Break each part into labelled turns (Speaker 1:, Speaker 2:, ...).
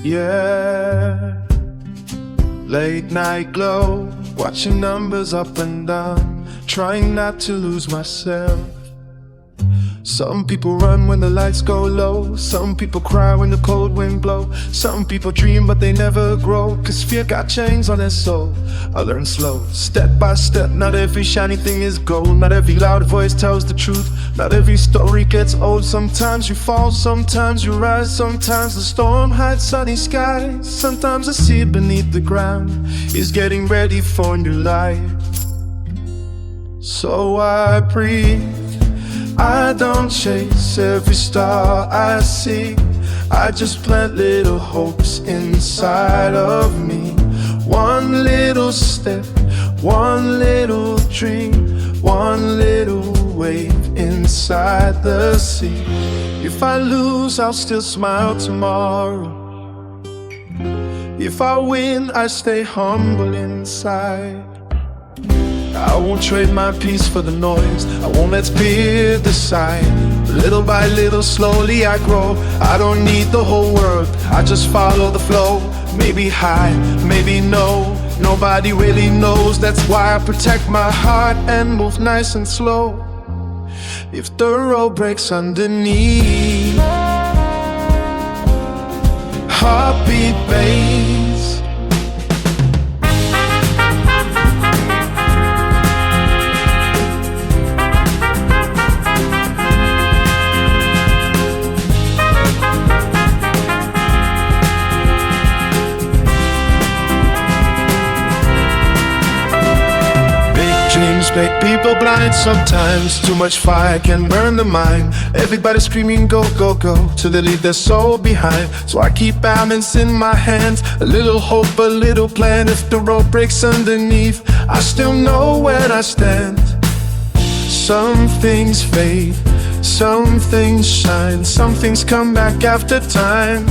Speaker 1: Yeah. Late night glow, watching numbers up and down, trying not to lose myself. Some people run when the lights go low, some people cry when the cold wind blow. Some people dream but they never grow, cause fear got chains on their soul. I learn slow, step by step. Not every shiny thing is gold, not every loud voice tells the truth. Not every story gets old. Sometimes you fall, sometimes you rise. Sometimes the storm hides sunny skies. Sometimes the sea beneath the ground is getting ready for new life. So I breathe, I don't chase every star I see. I just plant little hopes inside of me. One little step, one little dream, one little wave inside the sea. If I lose, I'll still smile tomorrow. If I win, I stay humble inside. I won't trade my peace for the noise, I won't let fear decide. Little by little, slowly I grow. I don't need the whole world, I just follow the flow. Maybe high, maybe no, nobody really knows. That's why I protect my heart and move nice and slow. If the road breaks underneath, heartbeat bass. Dreams make people blind sometimes. Too much fire can burn the mind. Everybody screaming go, go, go, till they leave their soul behind. So I keep balance in my hands, a little hope, a little plan. If the road breaks underneath, I still know where I stand. Some things fade, some things shine, some things come back after time.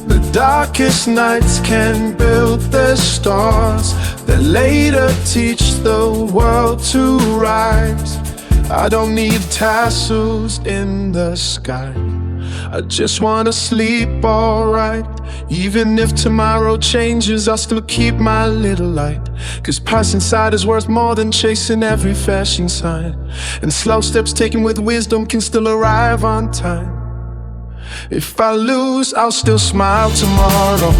Speaker 1: The darkest nights can build the stars that later teach the world to rise. I don't need tassels in the sky, I just wanna sleep alright. Even if tomorrow changes, I'll still keep my little light. Cause peace inside is worth more than chasing every flashing sign. And slow steps taken with wisdom can still arrive on time. If I lose, I'll still smile tomorrow.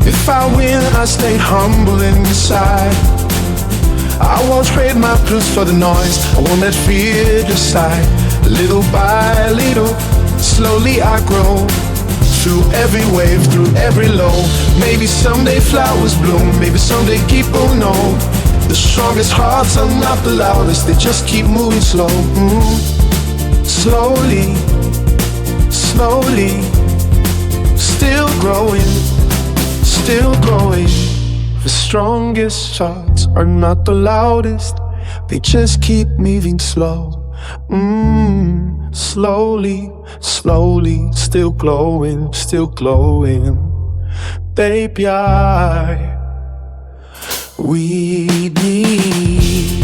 Speaker 1: If I win, I stay humble inside. I won't trade my blues for the noise, I won't let fear decide. Little by little, slowly I grow. Through every wave, through every low. Maybe someday flowers bloom, maybe someday people know. The strongest hearts are not the loudest, they just keep moving slow. Slowly, slowly, still growing, still growing. The strongest hearts are not the loudest, they just keep moving slow. Slowly, slowly, still glowing, still glowing. Baby, we need